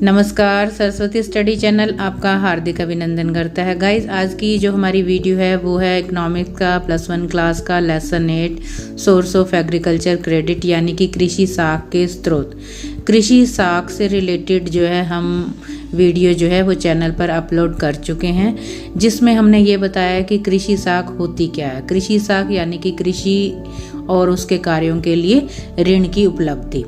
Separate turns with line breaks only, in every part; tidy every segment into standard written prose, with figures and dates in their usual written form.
नमस्कार, Saraswati study channel आपका हार्दिक अभिनंदन करता है। गाइज, आज की जो हमारी वीडियो है वो है इकोनॉमिक्स का +1 क्लास का lesson 8 source of agriculture credit यानी कि कृषि साख के स्रोत। कृषि साख से रिलेटेड जो है हम वीडियो जो है वो चैनल पर अपलोड कर चुके हैं, जिसमें हमने ये बताया कि कृषि साख होती क्या है। कृषि साख यानी कि कृषि और उसके कार्यों के लिए ऋण की उपलब्धि।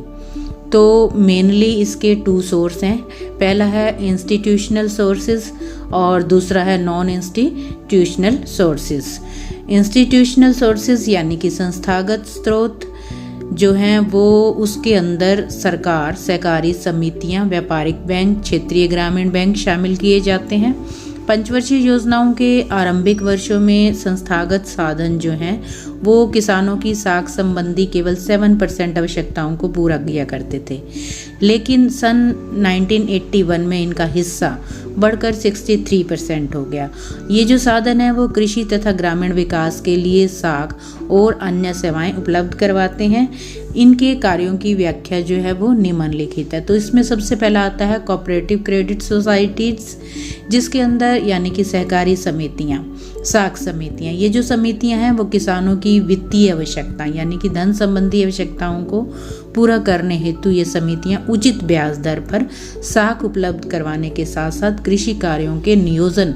तो मेनली इसके 2 सोर्स हैं। पहला है इंस्टीट्यूशनल सोर्सेज और दूसरा है non institutional sources. Institutional sources यानी कि संस्थागत स्रोत जो हैं वो उसके अंदर सरकार, सहकारी समितियां, व्यापारिक बैंक, क्षेत्रीय ग्रामीण बैंक शामिल किए जाते हैं। पंचवर्षीय योजनाओं के आरंभिक वर्षों में संस्थागत साधन जो हैं वो किसानों की साख संबंधी केवल 7% आवश्यकताओं को पूरा किया करते थे, लेकिन सन 1981 में इनका हिस्सा बढ़कर 63% हो गया। ये जो साधन है वो कृषि तथा ग्रामीण विकास के लिए साख और अन्य सेवाएं उपलब्ध करवाते हैं। इनके कार्यों की व्याख्या जो है वो निम्नलिखित है। तो इसमें सबसे पहला आता है कोऑपरेटिव क्रेडिट सोसाइटीज, जिसके अंदर यानी कि सहकारी समितियां, साख समितियां, ये जो समितियां हैं वो किसानों की वित्तीय आवश्यकता यानी कि धन संबंधी आवश्यकताओं को पूरा करने हेतु ये समितियां उचित ब्याज दर पर साख उपलब्ध करवाने के साथ साथ कृषि कार्यों के नियोजन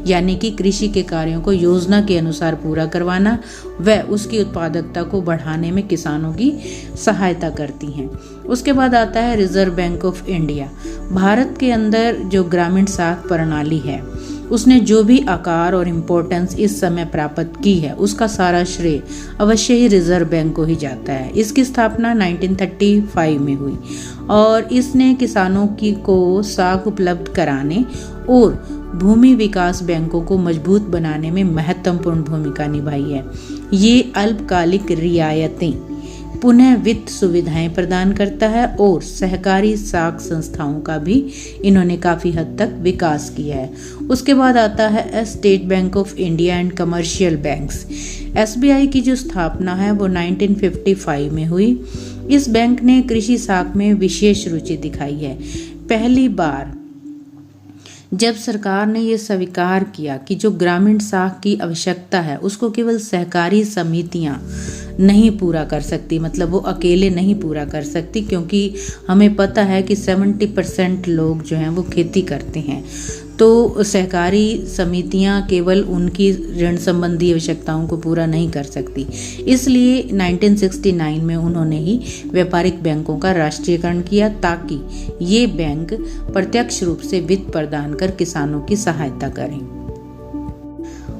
यानी कि कृषि के कार्यों को योजना के अनुसार पूरा करवाना व उसकी उत्पादकता को बढ़ाने में किसानों की सहायता करती हैं। उसके बाद आता है reserve bank of India. Bharat के अंदर जो ग्रामीण साख प्रणाली है उसने जो भी आकार और इम्पोर्टेंस इस समय प्राप्त की है उसका सारा श्रेय अवश्य ही रिजर्व बैंक को ही जाता है। इसकी स्थापना 1935 में हुई और इसने किसानों को साख उपलब्ध कराने और भूमि विकास बैंकों को मजबूत बनाने में महत्वपूर्ण भूमिका निभाई है। ये अल्पकालिक रियायतें, पुनः वित्त सुविधाएं प्रदान करता है और सहकारी साख संस्थाओं का भी इन्होंने काफ़ी हद तक विकास किया है। उसके बाद आता है state bank of India and commercial banks. SBI की जो स्थापना है वो 1955 में हुई। इस बैंक ने कृषि साख में विशेष रुचि दिखाई है। पहली बार जब सरकार ने ये स्वीकार किया कि जो ग्रामीण साख की आवश्यकता है उसको केवल सहकारी समितियां नहीं पूरा कर सकती, मतलब वो अकेले नहीं पूरा कर सकती, क्योंकि हमें पता है कि 70% लोग जो हैं वो खेती करते हैं। तो सहकारी समितियां केवल उनकी ऋण संबंधी आवश्यकताओं को पूरा नहीं कर सकती। इसलिए 1969 में उन्होंने ही व्यापारिक बैंकों का राष्ट्रीयकरण किया ताकि ये बैंक प्रत्यक्ष रूप से वित्त प्रदान कर किसानों की सहायता करें।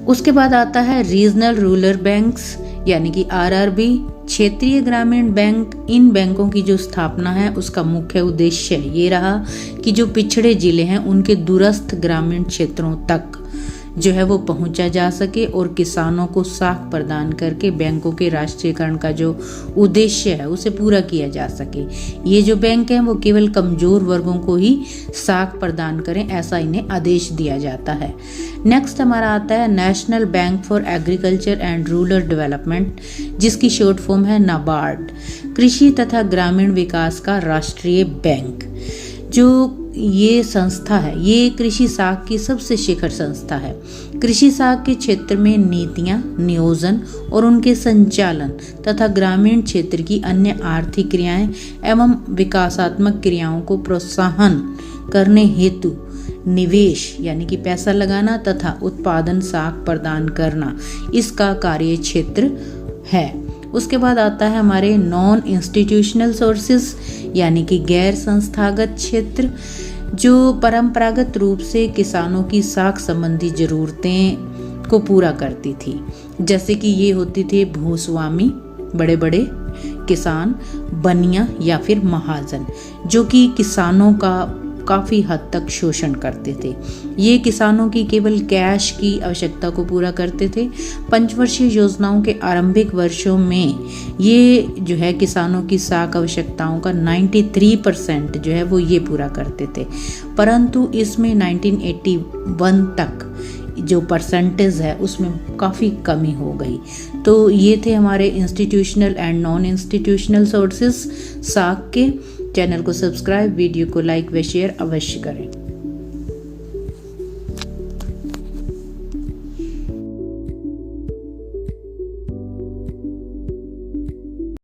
उसके बाद आता है रीजनल रूरल बैंक्स यानी कि RRB, क्षेत्रीय ग्रामीण बैंक। इन बैंकों की जो स्थापना है उसका मुख्य उद्देश्य ये रहा कि जो पिछड़े जिले हैं उनके दूरस्थ ग्रामीण क्षेत्रों तक जो है वो पहुंचा जा सके और किसानों को साख प्रदान करके बैंकों के राष्ट्रीयकरण का जो उद्देश्य है उसे पूरा किया जा सके। ये जो बैंक हैं वो केवल कमजोर वर्गों को ही साख प्रदान करें, ऐसा इन्हें आदेश दिया जाता है। नेक्स्ट हमारा आता है national bank for agriculture and rural development, जिसकी शॉर्ट फॉर्म है नाबार्ड। कृषि तथा ग्रामीण विकास का राष्ट्रीय बैंक। जो ये संस्था है ये कृषि साख की सबसे शिखर संस्था है। कृषि साख के क्षेत्र में नीतियां, नियोजन और उनके संचालन तथा ग्रामीण क्षेत्र की अन्य आर्थिक क्रियाएं एवं विकासात्मक क्रियाओं को प्रोत्साहन करने हेतु निवेश यानी कि पैसा लगाना तथा उत्पादन साख प्रदान करना इसका कार्य क्षेत्र है। उसके बाद आता है हमारे नॉन इंस्टीट्यूशनल सोर्सेज यानी कि गैर संस्थागत क्षेत्र, जो परंपरागत रूप से किसानों की साख संबंधी जरूरतें को पूरा करती थी। जैसे कि ये होती थे भूस्वामी, बड़े बड़े किसान, बनिया या फिर महाजन, जो कि किसानों का काफ़ी हद तक शोषण करते थे। ये किसानों की केवल कैश की आवश्यकता को पूरा करते थे। पंचवर्षीय योजनाओं के आरंभिक वर्षों में ये जो है किसानों की साख आवश्यकताओं का 93% जो है वो ये पूरा करते थे, परंतु इसमें 1981 तक जो परसेंटेज है उसमें काफ़ी कमी हो गई। तो ये थे हमारे institutional and non institutional sources साख के। चैनल को सब्सक्राइब, वीडियो को लाइक व शेयर अवश्य करें।